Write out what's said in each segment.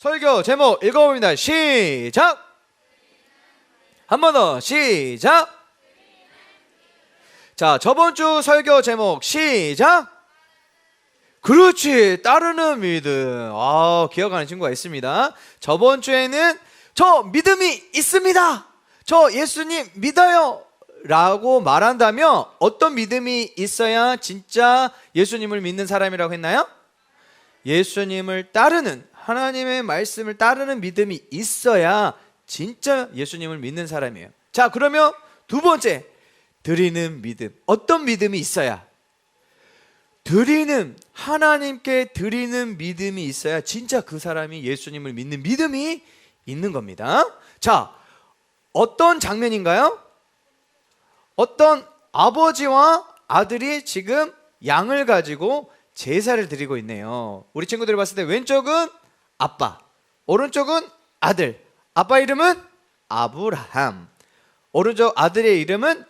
설교 제목 읽어봅니다. 시작. 한 번 더 시작. 자, 저번 주 설교 제목 시작. 그렇지, 따르는 믿음. 기억하는 친구가 있습니다. 저번 주에는 저 믿음이 있습니다, 저 예수님 믿어요 라고 말한다면 어떤 믿음이 있어야 진짜 예수님을 믿는 사람이라고 했나요? 예수님을 따르는, 하나님의 말씀을 따르는 믿음이 있어야 진짜 예수님을 믿는 사람이에요. 자, 그러면 두 번째, 드리는 믿음. 어떤 믿음이 있어야? 하나님께 드리는 믿음이 있어야 진짜 그 사람이 예수님을 믿는 믿음이 있는 겁니다. 자, 어떤 장면인가요? 어떤 아버지와 아들이 지금 양을 가지고 제사를 드리고 있네요. 우리 친구들이 봤을 때 왼쪽은 아빠, 오른쪽은 아들. 아빠 이름은 아브라함, 오른쪽 아들의 이름은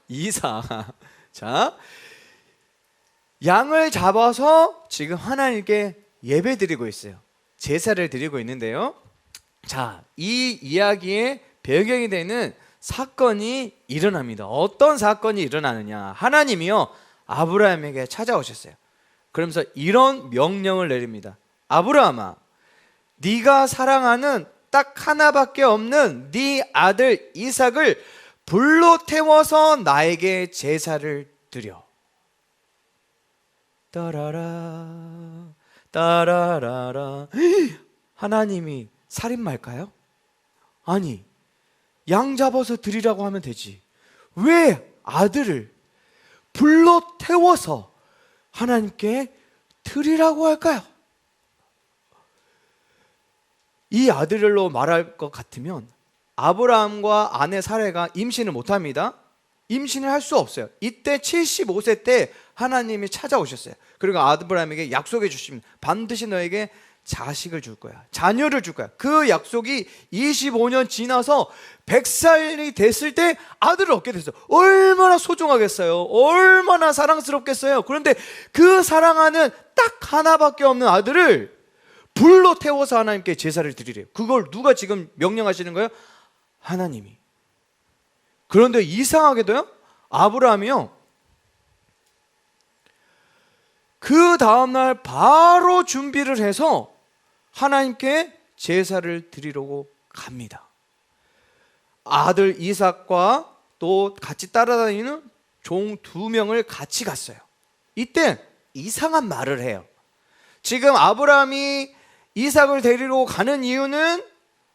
이사. 자, 양을 잡아서 지금 하나님께 예배 드리고 있어요. 제사를 드리고 있는데요. 자, 이 이야기의 배경이 되는 사건이 일어납니다. 어떤 사건이 일어나느냐? 하나님이요, 아브라함에게 찾아오셨어요. 그러면서 이런 명령을 내립니다. 아브라함아, 네가 사랑하는 딱 하나밖에 없는 네 아들 이삭을 불로 태워서 나에게 제사를 드려. 따라라 따라라라. 하나님이 살인마일까요? 아니, 양 잡아서 드리라고 하면 되지, 왜 아들을 불로 태워서 하나님께 드리라고 할까요? 이 아들로 말할 것 같으면 아브라함과 아내 사레가 임신을 못합니다. 임신을 할 수 없어요. 이때 75세 때 하나님이 찾아오셨어요. 그리고 아브라함에게 약속해 주십니다. 반드시 너에게 자식을 줄 거야, 자녀를 줄 거야. 그 약속이 25년 지나서 100살이 됐을 때 아들을 얻게 됐어요. 얼마나 소중하겠어요, 얼마나 사랑스럽겠어요. 그런데 그 사랑하는 딱 하나밖에 없는 아들을 불로 태워서 하나님께 제사를 드리래요. 그걸 누가 지금 명령하시는 거예요? 하나님이. 그런데 이상하게도요, 아브라함이요, 그 다음날 바로 준비를 해서 하나님께 제사를 드리려고 갑니다. 아들 이삭과 또 같이 따라다니는 종 2명을 같이 갔어요. 이때 이상한 말을 해요. 지금 아브라함이 이삭을 데리러 가는 이유는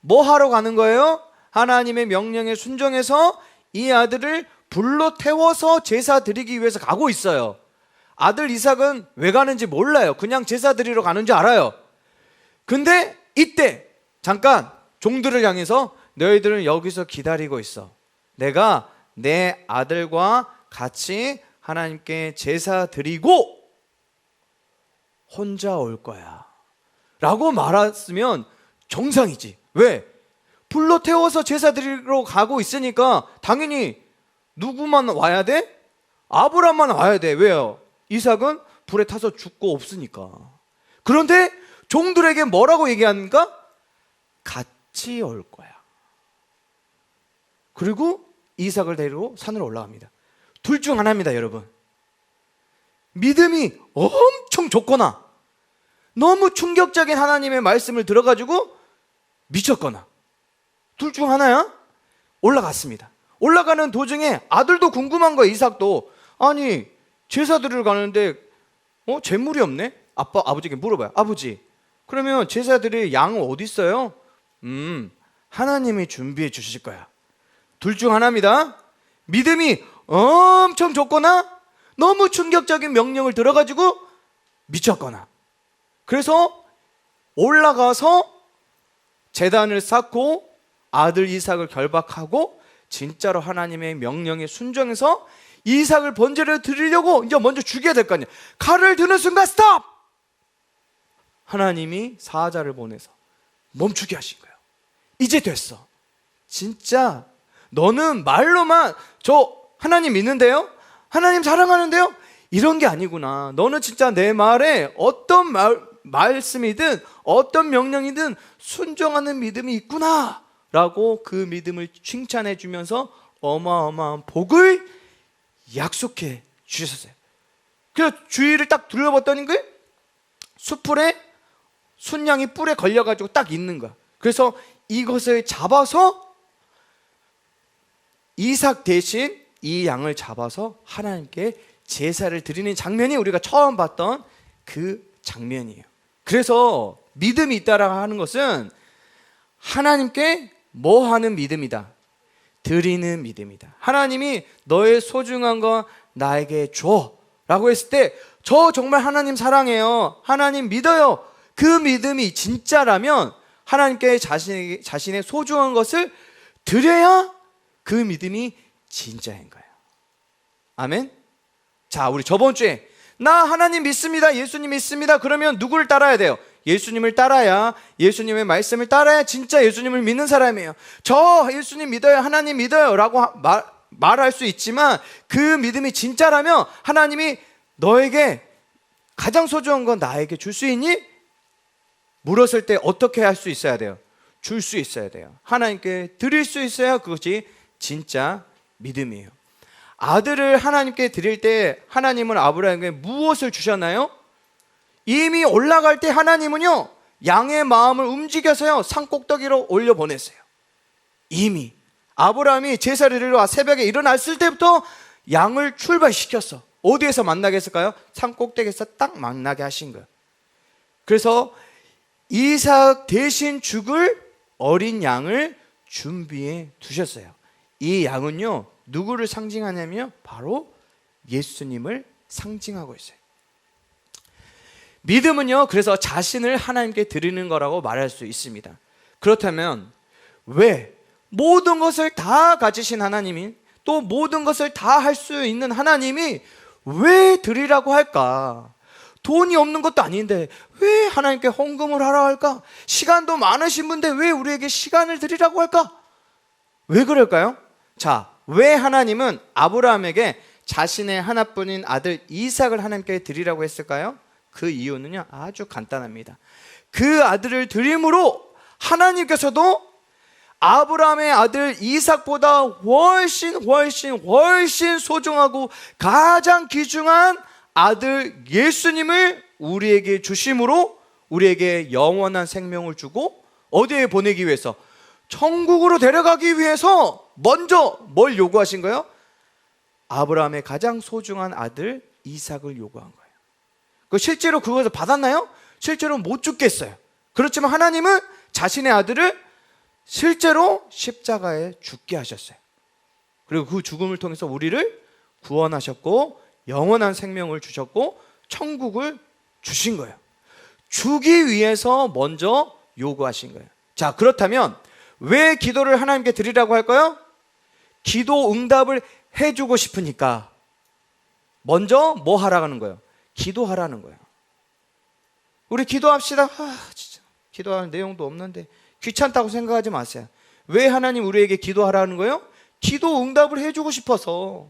뭐 하러 가는 거예요? 하나님의 명령에 순종해서 이 아들을 불로 태워서 제사 드리기 위해서 가고 있어요. 아들 이삭은 왜 가는지 몰라요. 그냥 제사 드리러 가는 줄 알아요. 근데 이때 잠깐 종들을 향해서 너희들은 여기서 기다리고 있어, 내가 내 아들과 같이 하나님께 제사 드리고 혼자 올 거야 라고 말했으면 정상이지. 왜? 불로 태워서 제사 드리러 가고 있으니까 당연히 누구만 와야 돼? 아브라함만 와야 돼. 왜요? 이삭은 불에 타서 죽고 없으니까. 그런데 종들에게 뭐라고 얘기합니까? 같이 올 거야. 그리고 이삭을 데리고 산으로 올라갑니다. 둘 중 하나입니다, 여러분. 믿음이 엄청 좋거나 너무 충격적인 하나님의 말씀을 들어가지고 미쳤거나, 둘 중 하나야. 올라갔습니다. 올라가는 도중에 아들도 궁금한 거예요. 이삭도. 아니, 제사 드리러 가는데 재물이 없네. 아버지께 물어봐요. 아버지, 그러면 제사 드릴 양은 어디 있어요? 하나님이 준비해 주실 거야. 둘 중 하나입니다. 믿음이 엄청 좋거나 너무 충격적인 명령을 들어가지고 미쳤거나. 그래서 올라가서 제단을 쌓고 아들 이삭을 결박하고 진짜로 하나님의 명령에 순종해서 이삭을 번제를 드리려고 이제 먼저 죽여야 될 거 아니에요. 칼을 드는 순간 스톱! 하나님이 사자를 보내서 멈추게 하신 거예요. 이제 됐어. 진짜 너는 말로만 저 하나님 믿는데요, 하나님 사랑하는데요, 이런 게 아니구나. 너는 진짜 내 말에 어떤 말씀이든 어떤 명령이든 순종하는 믿음이 있구나 라고 그 믿음을 칭찬해 주면서 어마어마한 복을 약속해 주셨어요. 그래서 주위를 딱 둘러봤더니 그 수풀에 순양이 뿔에 걸려가지고 딱 있는 거야. 그래서 이것을 잡아서 이삭 대신 이 양을 잡아서 하나님께 제사를 드리는 장면이 우리가 처음 봤던 그 장면이에요. 그래서 믿음이 있다라고 하는 것은 하나님께 뭐 하는 믿음이다? 드리는 믿음이다. 하나님이 너의 소중한 거 나에게 줘 라고 했을 때 저 정말 하나님 사랑해요, 하나님 믿어요, 그 믿음이 진짜라면 하나님께 자신의 소중한 것을 드려야 그 믿음이 진짜인 거예요. 아멘. 자, 우리 저번 주에 나 하나님 믿습니다, 예수님 믿습니다. 그러면 누구를 따라야 돼요? 예수님을 따라야, 예수님의 말씀을 따라야 진짜 예수님을 믿는 사람이에요. 저 예수님 믿어요, 하나님 믿어요 라고 말할 수 있지만 그 믿음이 진짜라면 하나님이 너에게 가장 소중한 건 나에게 줄 수 있니? 물었을 때 어떻게 할 수 있어야 돼요? 줄 수 있어야 돼요. 하나님께 드릴 수 있어야 그것이 진짜 믿음이에요. 아들을 하나님께 드릴 때 하나님은 아브라함에게 무엇을 주셨나요? 이미 올라갈 때 하나님은요, 양의 마음을 움직여서요 산꼭대기로 올려보냈어요. 이미 아브라함이 제사를 드리러 새벽에 일어났을 때부터 양을 출발시켰어. 어디에서 만나게 했을까요? 산꼭대기에서 딱 만나게 하신 거예요. 그래서 이삭 대신 죽을 어린 양을 준비해 두셨어요. 이 양은요 누구를 상징하냐면 바로 예수님을 상징하고 있어요. 믿음은요 그래서 자신을 하나님께 드리는 거라고 말할 수 있습니다. 그렇다면 왜 모든 것을 다 가지신 하나님이, 또 모든 것을 다 할 수 있는 하나님이 왜 드리라고 할까? 돈이 없는 것도 아닌데 왜 하나님께 헌금을 하라 할까? 시간도 많으신 분인데 왜 우리에게 시간을 드리라고 할까? 왜 그럴까요? 자, 왜 하나님은 아브라함에게 자신의 하나뿐인 아들 이삭을 하나님께 드리라고 했을까요? 그 이유는요 아주 간단합니다. 그 아들을 드림으로 하나님께서도 아브라함의 아들 이삭보다 훨씬 소중하고 가장 귀중한 아들 예수님을 우리에게 주심으로 우리에게 영원한 생명을 주고 어디에 보내기 위해서? 천국으로 데려가기 위해서 먼저 뭘 요구하신 거예요? 아브라함의 가장 소중한 아들 이삭을 요구한 거예요. 실제로 그것을 받았나요? 실제로 못 죽겠어요. 그렇지만 하나님은 자신의 아들을 실제로 십자가에 죽게 하셨어요. 그리고 그 죽음을 통해서 우리를 구원하셨고 영원한 생명을 주셨고 천국을 주신 거예요. 주기 위해서 먼저 요구하신 거예요. 자, 그렇다면 왜 기도를 하나님께 드리라고 할까요? 기도 응답을 해주고 싶으니까 먼저 뭐 하라는 거예요? 기도하라는 거예요. 우리 기도합시다. 진짜 기도할 내용도 없는데 귀찮다고 생각하지 마세요. 왜 하나님 우리에게 기도하라는 거예요? 기도 응답을 해주고 싶어서.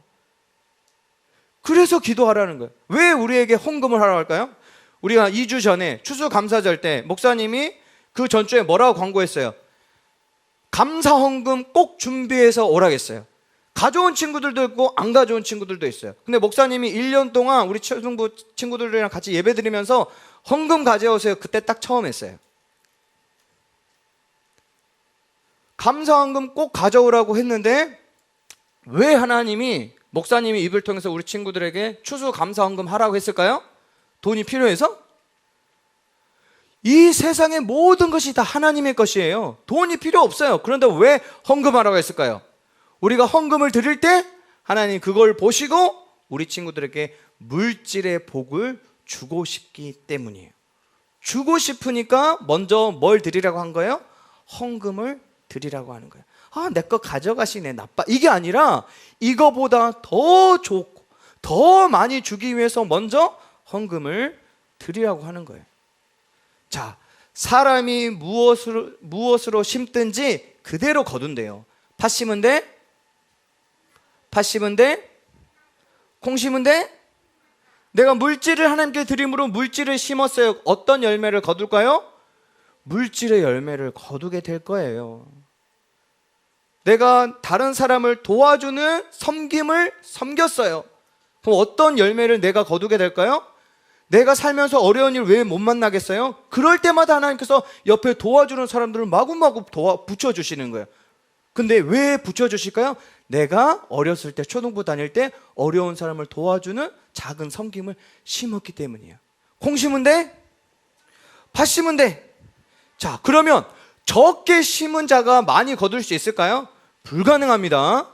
그래서 기도하라는 거예요. 왜 우리에게 헌금을 하라고 할까요? 우리가 2주 전에 추수감사절 때 목사님이 그 전주에 뭐라고 광고했어요? 감사 헌금 꼭 준비해서 오라겠어요. 가져온 친구들도 있고 안 가져온 친구들도 있어요. 근데 목사님이 1년 동안 우리 초등부 친구들이랑 같이 예배 드리면서 헌금 가져오세요. 그때 딱 처음 했어요. 감사헌금 꼭 가져오라고 했는데 왜 하나님이 목사님이 입을 통해서 우리 친구들에게 추수감사헌금 하라고 했을까요? 돈이 필요해서? 이 세상의 모든 것이 다 하나님의 것이에요. 돈이 필요 없어요. 그런데 왜 헌금하라고 했을까요? 우리가 헌금을 드릴 때 하나님 그걸 보시고 우리 친구들에게 물질의 복을 주고 싶기 때문이에요. 주고 싶으니까 먼저 뭘 드리라고 한 거예요? 헌금을 드리라고 하는 거예요. 내 거 가져가시네, 나빠. 이게 아니라 이거보다 더 좋고 더 많이 주기 위해서 먼저 헌금을 드리라고 하는 거예요. 자, 사람이 무엇으로 심든지 그대로 거둔대요. 팥 심은 데, 콩 심은 데, 내가 물질을 하나님께 드림으로 물질을 심었어요. 어떤 열매를 거둘까요? 물질의 열매를 거두게 될 거예요. 내가 다른 사람을 도와주는 섬김을 섬겼어요. 그럼 어떤 열매를 내가 거두게 될까요? 내가 살면서 어려운 일 왜 못 만나겠어요? 그럴 때마다 하나님께서 옆에 도와주는 사람들을 마구마구 붙여주시는 거예요. 근데 왜 붙여주실까요? 내가 어렸을 때, 초등부 다닐 때 어려운 사람을 도와주는 작은 섬김을 심었기 때문이에요. 콩 심은 데, 팥 심은 데. 자, 그러면 적게 심은 자가 많이 거둘 수 있을까요? 불가능합니다.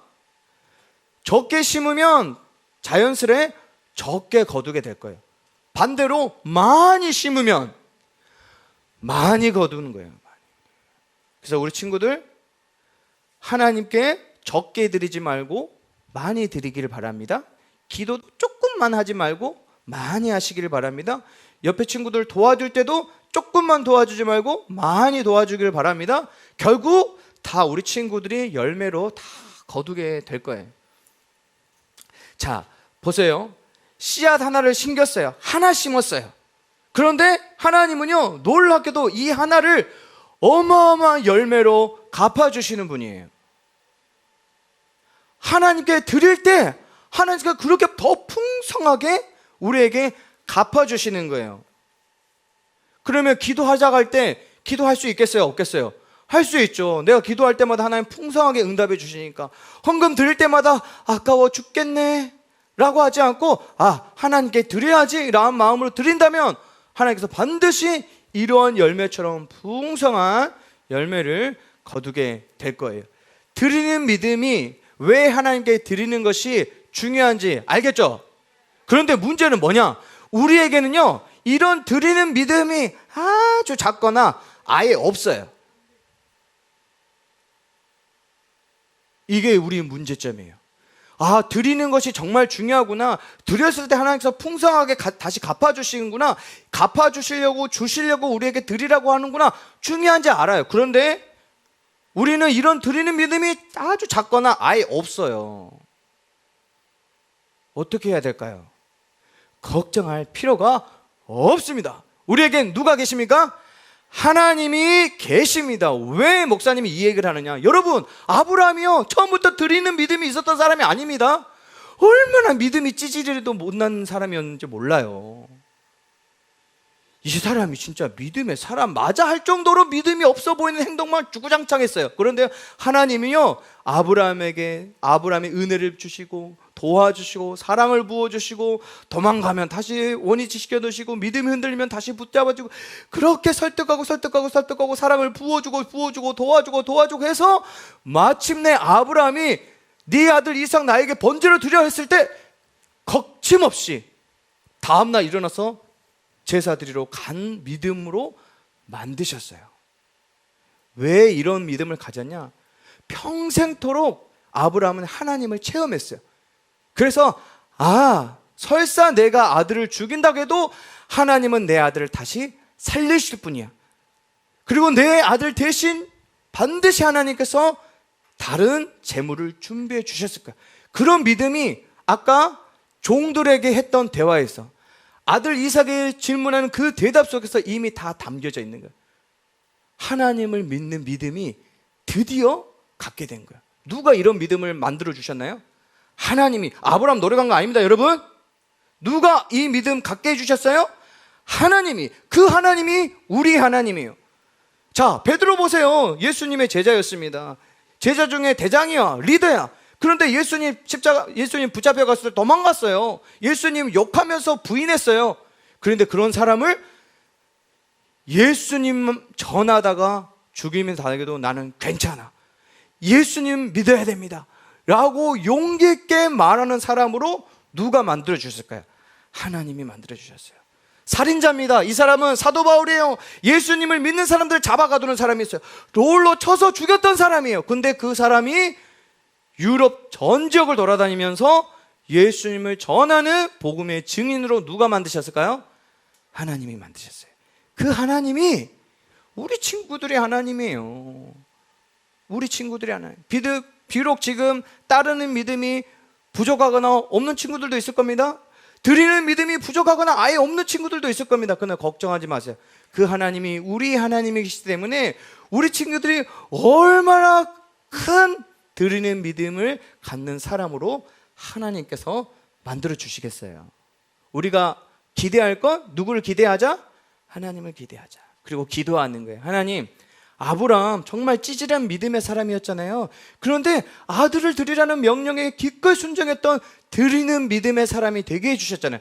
적게 심으면 자연스레 적게 거두게 될 거예요. 반대로 많이 심으면 많이 거두는 거예요. 그래서 우리 친구들, 하나님께 적게 드리지 말고 많이 드리기를 바랍니다. 기도 조금만 하지 말고 많이 하시기를 바랍니다. 옆에 친구들 도와줄 때도 조금만 도와주지 말고 많이 도와주기를 바랍니다. 결국 다 우리 친구들이 열매로 다 거두게 될 거예요. 자, 보세요. 씨앗 하나를 심겼어요. 하나 심었어요. 그런데 하나님은요, 놀랍게도 이 하나를 어마어마한 열매로 갚아주시는 분이에요. 하나님께 드릴 때 하나님께서 그렇게 더 풍성하게 우리에게 갚아주시는 거예요. 그러면 기도하자고 할 때 기도할 수 있겠어요? 없겠어요? 할 수 있죠. 내가 기도할 때마다 하나님 풍성하게 응답해 주시니까. 헌금 드릴 때마다 아까워 죽겠네 라고 하지 않고, 하나님께 드려야지 라는 마음으로 드린다면 하나님께서 반드시 이러한 열매처럼 풍성한 열매를 거두게 될 거예요. 드리는 믿음이 왜 하나님께 드리는 것이 중요한지 알겠죠? 그런데 문제는 뭐냐? 우리에게는요, 이런 드리는 믿음이 아주 작거나 아예 없어요. 이게 우리 문제점이에요. 드리는 것이 정말 중요하구나. 드렸을 때 하나님께서 풍성하게 다시 갚아주시는구나. 갚아주시려고, 주시려고 우리에게 드리라고 하는구나. 중요한지 알아요. 그런데 우리는 이런 드리는 믿음이 아주 작거나 아예 없어요. 어떻게 해야 될까요? 걱정할 필요가 없습니다. 우리에겐 누가 계십니까? 하나님이 계십니다. 왜 목사님이 이 얘기를 하느냐? 여러분, 아브라함이요, 처음부터 드리는 믿음이 있었던 사람이 아닙니다. 얼마나 믿음이 찌질해도 못난 사람이었는지 몰라요. 이 사람이 진짜 믿음의 사람 맞아 할 정도로 믿음이 없어 보이는 행동만 주구장창했어요. 그런데 하나님이요, 아브라함이 은혜를 주시고 도와주시고 사랑을 부어주시고 도망가면 다시 원위치 시켜두시고 믿음이 흔들리면 다시 붙잡아주고 그렇게 설득하고 사랑을 부어주고 도와주고 해서 마침내 아브라함이 네 아들 이삭 나에게 번제로 드려 했을 때 거침없이 다음날 일어나서 제사 드리러 간 믿음으로 만드셨어요. 왜 이런 믿음을 가졌냐? 평생토록 아브라함은 하나님을 체험했어요. 그래서 설사 내가 아들을 죽인다고 해도 하나님은 내 아들을 다시 살리실 분이야. 그리고 내 아들 대신 반드시 하나님께서 다른 재물을 준비해 주셨을 거야. 그런 믿음이 아까 종들에게 했던 대화에서 아들 이삭에게 질문하는 그 대답 속에서 이미 다 담겨져 있는 거야. 하나님을 믿는 믿음이 드디어 갖게 된 거야. 누가 이런 믿음을 만들어 주셨나요? 하나님이. 아브라함 노력한 거 아닙니다, 여러분. 누가 이 믿음 갖게 해주셨어요? 하나님이. 그 하나님이 우리 하나님이에요. 자, 베드로 보세요. 예수님의 제자였습니다. 제자 중에 대장이야, 리더야. 그런데 예수님 붙잡혀 갔을 때 도망갔어요. 예수님 욕하면서 부인했어요. 그런데 그런 사람을 예수님 전하다가 죽이면서 다니게도 나는 괜찮아, 예수님 믿어야 됩니다 라고 용기 있게 말하는 사람으로 누가 만들어 주셨을까요? 하나님이 만들어 주셨어요. 살인자입니다. 이 사람은 사도 바울이에요. 예수님을 믿는 사람들 잡아가두는 사람이 있어요. 돌로 쳐서 죽였던 사람이에요. 근데 그 사람이 유럽 전 지역을 돌아다니면서 예수님을 전하는 복음의 증인으로 누가 만드셨을까요? 하나님이 만드셨어요. 그 하나님이 우리 친구들의 하나님이에요. 우리 친구들의 하나님. 비록 지금 따르는 믿음이 부족하거나 없는 친구들도 있을 겁니다. 드리는 믿음이 부족하거나 아예 없는 친구들도 있을 겁니다. 그러나 걱정하지 마세요. 그 하나님이 우리 하나님이시기 때문에 우리 친구들이 얼마나 큰 드리는 믿음을 갖는 사람으로 하나님께서 만들어 주시겠어요. 우리가 기대할 건 누구를 기대하자? 하나님을 기대하자. 그리고 기도하는 거예요. 하나님, 아브라함 정말 찌질한 믿음의 사람이었잖아요. 그런데 아들을 드리라는 명령에 기꺼이 순종했던 드리는 믿음의 사람이 되게 해주셨잖아요.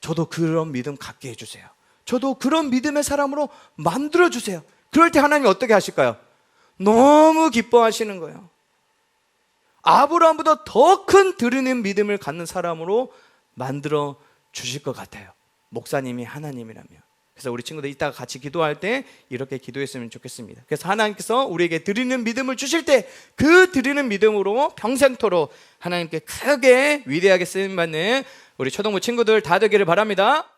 저도 그런 믿음 갖게 해주세요. 저도 그런 믿음의 사람으로 만들어주세요. 그럴 때 하나님이 어떻게 하실까요? 너무 기뻐하시는 거예요. 아브라함보다 더 큰 드리는 믿음을 갖는 사람으로 만들어 주실 것 같아요. 목사님이 하나님이라면. 그래서 우리 친구들 이따가 같이 기도할 때 이렇게 기도했으면 좋겠습니다. 그래서 하나님께서 우리에게 드리는 믿음을 주실 때 그 드리는 믿음으로 평생토록 하나님께 크게 위대하게 쓰임받는 우리 초등부 친구들 다 되기를 바랍니다.